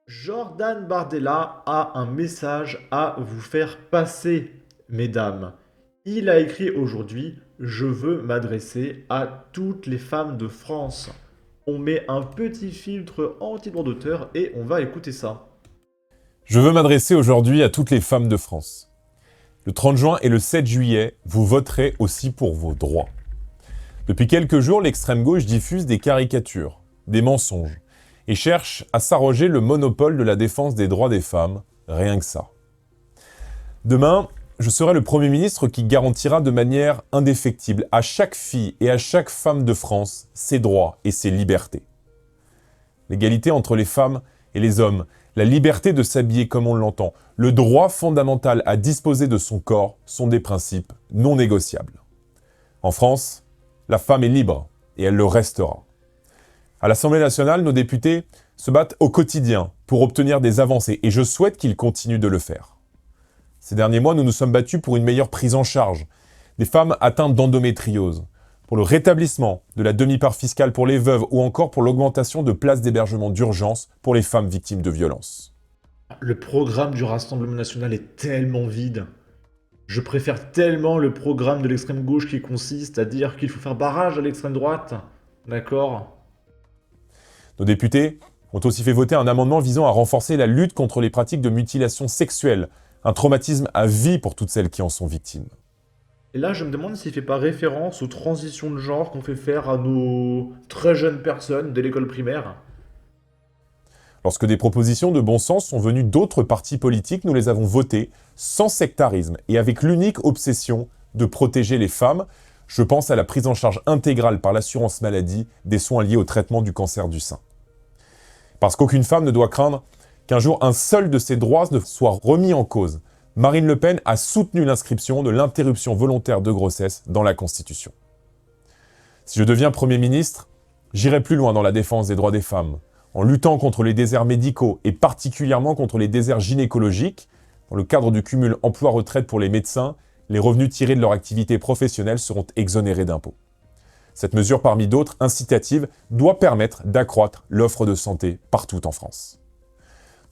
Jordan Bardella a un message à vous faire passer, mesdames. Il a écrit aujourd'hui: Je veux m'adresser à toutes les femmes de France. On met un petit filtre anti-droit d'auteur et on va écouter ça. Je veux m'adresser aujourd'hui à toutes les femmes de France. Le 30 juin et le 7 juillet, vous voterez aussi pour vos droits. Depuis quelques jours, l'extrême gauche diffuse des caricatures, des mensonges, et cherche à s'arroger le monopole de la défense des droits des femmes, rien que ça. Demain, je serai le Premier ministre qui garantira de manière indéfectible à chaque fille et à chaque femme de France ses droits et ses libertés. L'égalité entre les femmes et les hommes, la liberté de s'habiller comme on l'entend, le droit fondamental à disposer de son corps sont des principes non négociables. En France, la femme est libre et elle le restera. À l'Assemblée nationale, nos députés se battent au quotidien pour obtenir des avancées et je souhaite qu'ils continuent de le faire. Ces derniers mois, nous nous sommes battus pour une meilleure prise en charge des femmes atteintes d'endométriose, pour le rétablissement de la demi-part fiscale pour les veuves ou encore pour l'augmentation de places d'hébergement d'urgence pour les femmes victimes de violences. Le programme du Rassemblement national est tellement vide. Je préfère tellement le programme de l'extrême gauche qui consiste à dire qu'il faut faire barrage à l'extrême droite. D'accord? Nos députés ont aussi fait voter un amendement visant à renforcer la lutte contre les pratiques de mutilation sexuelle, un traumatisme à vie pour toutes celles qui en sont victimes. Et là, je me demande s'il fait pas référence aux transitions de genre qu'on fait faire à nos très jeunes personnes dès l'école primaire. Lorsque des propositions de bon sens sont venues d'autres partis politiques, nous les avons votées sans sectarisme et avec l'unique obsession de protéger les femmes. Je pense à la prise en charge intégrale par l'assurance maladie des soins liés au traitement du cancer du sein. Parce qu'aucune femme ne doit craindre qu'un jour un seul de ses droits ne soit remis en cause. Marine Le Pen a soutenu l'inscription de l'interruption volontaire de grossesse dans la Constitution. Si je deviens Premier ministre, j'irai plus loin dans la défense des droits des femmes, en luttant contre les déserts médicaux et particulièrement contre les déserts gynécologiques. Dans le cadre du cumul emploi-retraite pour les médecins, les revenus tirés de leur activité professionnelle seront exonérés d'impôts. Cette mesure, parmi d'autres incitatives, doit permettre d'accroître l'offre de santé partout en France.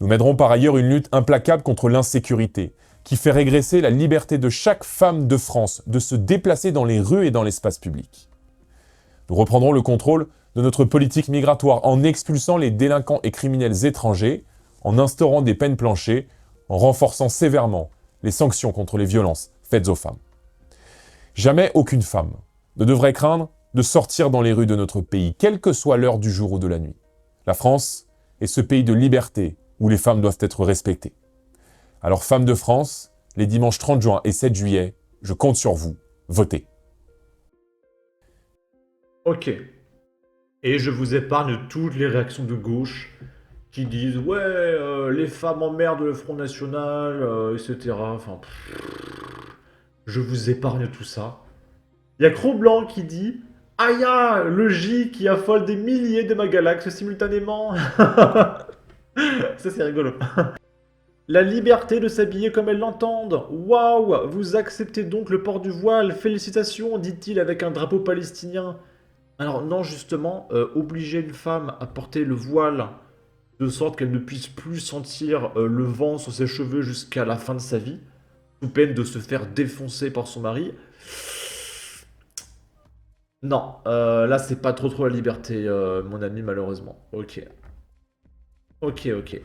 Nous mènerons par ailleurs une lutte implacable contre l'insécurité, qui fait régresser la liberté de chaque femme de France de se déplacer dans les rues et dans l'espace public. Nous reprendrons le contrôle de notre politique migratoire en expulsant les délinquants et criminels étrangers, en instaurant des peines planchers, en renforçant sévèrement les sanctions contre les violences faites aux femmes. Jamais aucune femme ne devrait craindre de sortir dans les rues de notre pays, quelle que soit l'heure du jour ou de la nuit. La France est ce pays de liberté où les femmes doivent être respectées. Alors, femmes de France, les dimanches 30 juin et 7 juillet, je compte sur vous. Votez. Ok. Et je vous épargne toutes les réactions de gauche qui disent ouais, les femmes emmerdent le Front National, etc. Enfin, je vous épargne tout ça. Il y a Cro-Blanc qui dit Aya, le J qui affole des milliers de ma galaxie simultanément. Ça, c'est rigolo. La liberté de s'habiller comme elles l'entendent. Waouh, vous acceptez donc le port du voile. Félicitations, dit-il avec un drapeau palestinien. Alors non, justement, obliger une femme à porter le voile de sorte qu'elle ne puisse plus sentir le vent sur ses cheveux jusqu'à la fin de sa vie, sous peine de se faire défoncer par son mari. Non, là c'est pas trop la liberté, mon ami, malheureusement. Ok. Ok, ok.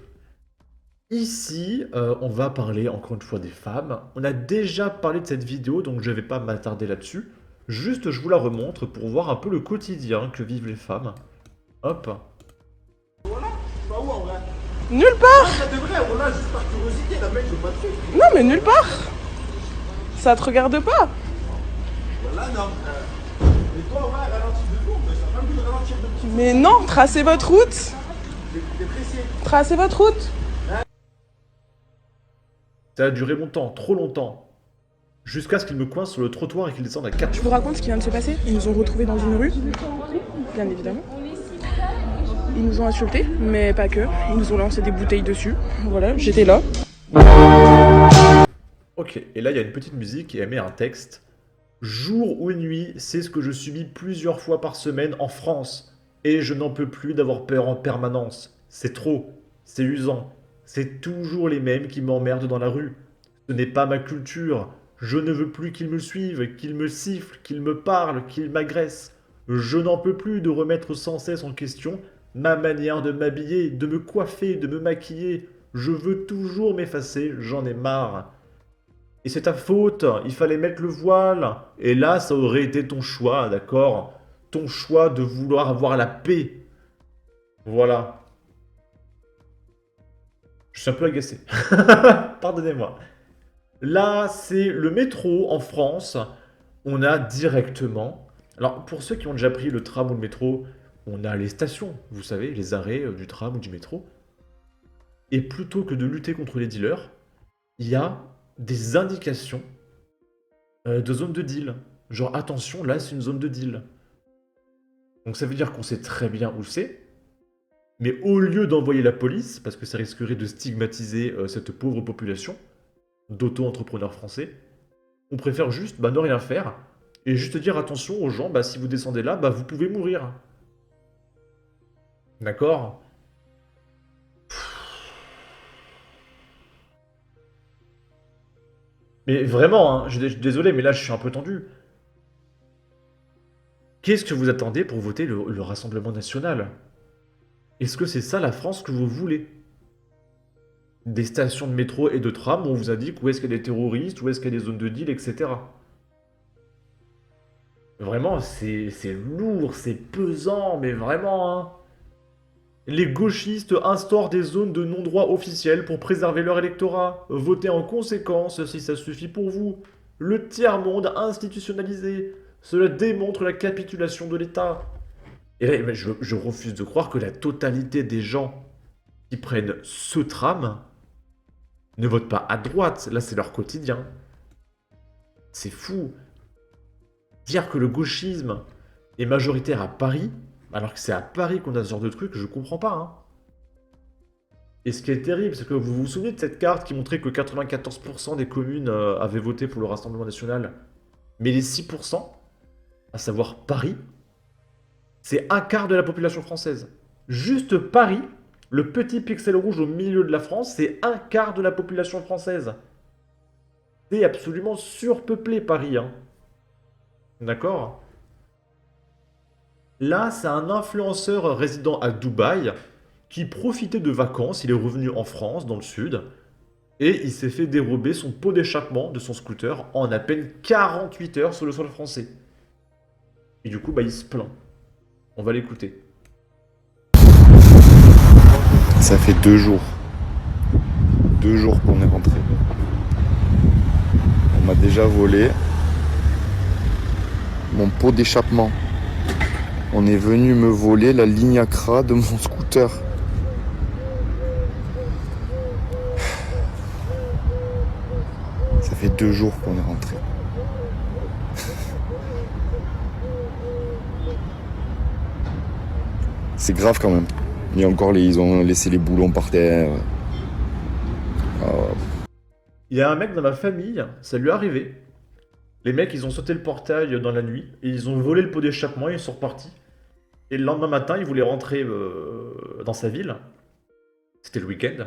Ici, on va parler encore une fois des femmes. On a déjà parlé de cette vidéo, donc je vais pas m'attarder là-dessus. Juste, je vous la remontre pour voir un peu le quotidien que vivent les femmes. Hop. Nulle part. Ça devrait, on l'a juste par curiosité, la mec, j'ai pas de truc. Non, mais nulle part. Ça te regarde pas. Voilà, non. Mais toi, ouais, ralentis de secondes, mais ça n'a pas le goût de ralentir de petites Mais non, tracez votre route. T'es pressé. Tracez votre route. Ça a duré longtemps, trop longtemps. Jusqu'à ce qu'ils me coincent sur le trottoir et qu'ils descendent à 4 Je vous raconte ce qui vient de se passer. Ils nous ont retrouvés dans une rue, bien évidemment. Ils nous ont insultés, mais pas que. Ils nous ont lancé des bouteilles dessus. Voilà, j'étais là. Ok, et là il y a une petite musique et elle met un texte. Jour ou nuit, c'est ce que je subis plusieurs fois par semaine en France. Et je n'en peux plus d'avoir peur en permanence. C'est trop. c'est usant. C'est toujours les mêmes qui m'emmerdent dans la rue. Ce n'est pas ma culture. Je ne veux plus qu'ils me suivent, qu'ils me sifflent, qu'ils me parlent, qu'ils m'agressent. Je n'en peux plus de remettre sans cesse en question ma manière de m'habiller, de me coiffer, de me maquiller. Je veux toujours m'effacer, j'en ai marre. Et c'est ta faute, il fallait mettre le voile. Et là, ça aurait été ton choix, d'accord? Ton choix de vouloir avoir la paix. Voilà. Je suis un peu agacé. Pardonnez-moi. Là, c'est le métro en France. On a directement... Alors, pour ceux qui ont déjà pris le tram ou le métro, on a les stations, vous savez, les arrêts du tram ou du métro. Et plutôt que de lutter contre les dealers, il y a des indications de zone de deal. Genre, attention, là, c'est une zone de deal. Donc ça veut dire qu'on sait très bien où c'est. Mais au lieu d'envoyer la police, parce que ça risquerait de stigmatiser cette pauvre population d'auto-entrepreneurs français, on préfère juste ne rien faire et juste dire attention aux gens, si vous descendez là, vous pouvez mourir. D'accord? Mais vraiment, hein, je suis désolé, mais là je suis un peu tendu. Qu'est-ce que vous attendez pour voter le Rassemblement National? Est-ce que c'est ça la France que vous voulez? Des stations de métro et de tram où on vous indique où est-ce qu'il y a des terroristes, où est-ce qu'il y a des zones de deal, etc. Vraiment, c'est lourd, c'est pesant, mais vraiment, hein. Les gauchistes instaurent des zones de non-droit officielles pour préserver leur électorat. Votez en conséquence si ça suffit pour vous. Le tiers-monde institutionnalisé. Cela démontre la capitulation de l'État. Et là, je refuse de croire que la totalité des gens qui prennent ce tram ne votent pas à droite. Là, c'est leur quotidien. C'est fou. Dire que le gauchisme est majoritaire à Paris, alors que c'est à Paris qu'on a ce genre de truc, je comprends pas. Hein. Et ce qui est terrible, c'est que vous vous souvenez de cette carte qui montrait que 94% des communes avaient voté pour le Rassemblement National, mais les 6%, à savoir Paris, c'est un quart de la population française. Juste Paris, le petit pixel rouge au milieu de la France, c'est un quart de la population française. C'est absolument surpeuplé Paris, hein. D'accord? Là, c'est un influenceur résident à Dubaï qui profitait de vacances, il est revenu en France, dans le sud, et il s'est fait dérober son pot d'échappement de son scooter en à peine 48 heures sur le sol français. Et du coup, il se plaint. On va l'écouter. Ça fait 2 jours. 2 jours qu'on est rentré. On m'a déjà volé mon pot d'échappement. On est venu me voler la ligne Accra de mon scooter. Ça fait 2 jours qu'on est rentré. C'est grave quand même. Et encore, ils ont laissé les boulons par terre. Il y a un mec dans ma famille, ça lui est arrivé. Les mecs, ils ont sauté le portail dans la nuit, et ils ont volé le pot d'échappement, et ils sont repartis. Et le lendemain matin, il voulait rentrer dans sa ville. C'était le week-end.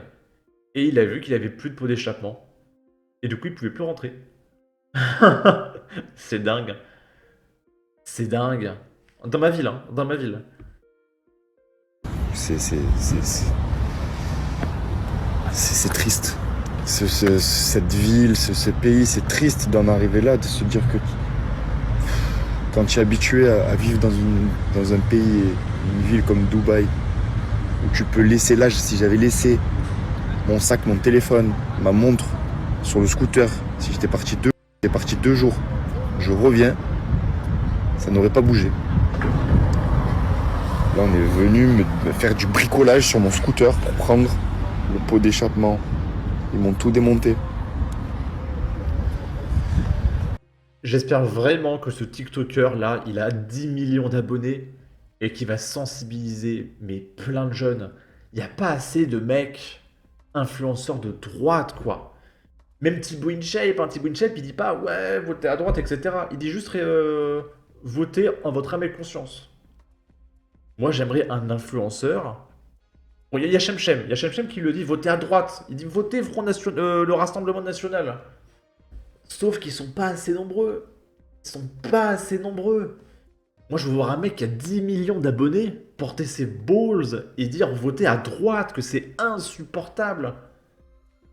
Et il a vu qu'il avait plus de pot d'échappement. Et du coup, il pouvait plus rentrer. C'est dingue. C'est dingue. Dans ma ville, hein, dans ma ville. C'est triste. Cette ville, ce pays, c'est triste d'en arriver là, de se dire que quand tu es habitué à vivre dans un pays, une ville comme Dubaï, où tu peux laisser là, si j'avais laissé mon sac, mon téléphone, ma montre sur le scooter, si j'étais parti 2 jours, je reviens, ça n'aurait pas bougé. Là, on est venu me faire du bricolage sur mon scooter pour prendre le pot d'échappement. Ils m'ont tout démonté. J'espère vraiment que ce TikToker là, il a 10 millions d'abonnés et qu'il va sensibiliser plein de jeunes. Il n'y a pas assez de mecs influenceurs de droite, quoi. Même Thibaut InShape, il dit pas ouais, votez à droite, etc. Il dit juste votez en votre âme et conscience. Moi, j'aimerais un influenceur Bon, il y a Yachem qui le dit, votez à droite. Il dit, votez le Rassemblement National. Sauf qu'ils sont pas assez nombreux. Ils sont pas assez nombreux. Moi, je veux voir un mec qui a 10 millions d'abonnés porter ses balls et dire votez à droite, que c'est insupportable.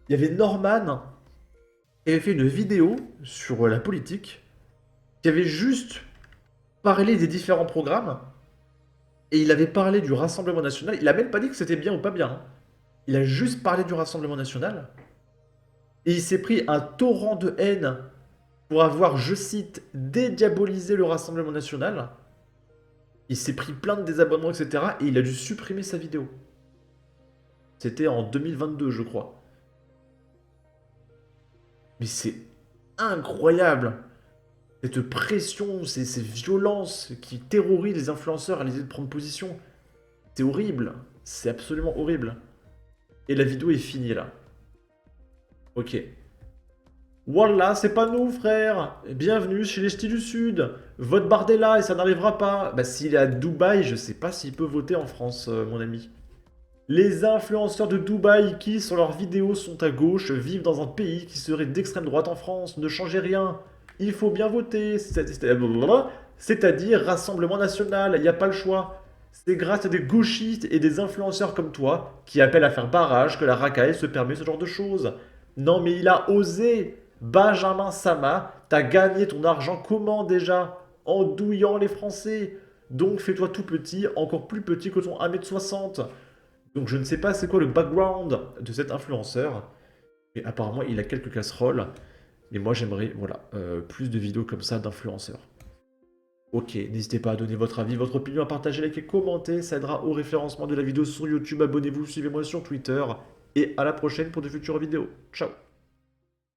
Il y avait Norman qui avait fait une vidéo sur la politique, qui avait juste parlé des différents programmes, et il avait parlé du Rassemblement National. Il a même pas dit que c'était bien ou pas bien, hein. Il a juste parlé du Rassemblement National, et il s'est pris un torrent de haine pour avoir, je cite, dédiabolisé le Rassemblement National. Il s'est pris plein de désabonnements, etc. Et il a dû supprimer sa vidéo. C'était en 2022, je crois. Mais c'est incroyable. Cette pression, ces violences qui terrorisent les influenceurs à l'idée de prendre position. C'est horrible. C'est absolument horrible. Et la vidéo est finie là. Ok. Voilà, c'est pas nous, frère. Bienvenue chez les Ch'tis du Sud. Vote Bardella et ça n'arrivera pas. Bah, s'il est à Dubaï, je sais pas s'il peut voter en France, mon ami. Les influenceurs de Dubaï qui, sur leurs vidéos, sont à gauche, vivent dans un pays qui serait d'extrême droite en France. Ne changez rien. Il faut bien voter. C'est-à-dire Rassemblement National. Il n'y a pas le choix. C'est grâce à des gauchistes et des influenceurs comme toi qui appellent à faire barrage que la racaille se permet ce genre de choses. Non, mais il a osé. Benjamin Sama, t'as gagné ton argent comment déjà? En douillant les Français. Donc fais-toi tout petit, encore plus petit que ton 1m60. Donc je ne sais pas c'est quoi le background de cet influenceur. Mais apparemment il a quelques casseroles. Et moi j'aimerais, voilà, plus de vidéos comme ça d'influenceurs. Ok, n'hésitez pas à donner votre avis, votre opinion, à partager, liker, commenter. Ça aidera au référencement de la vidéo sur YouTube. Abonnez-vous, suivez-moi sur Twitter. Et à la prochaine pour de futures vidéos. Ciao.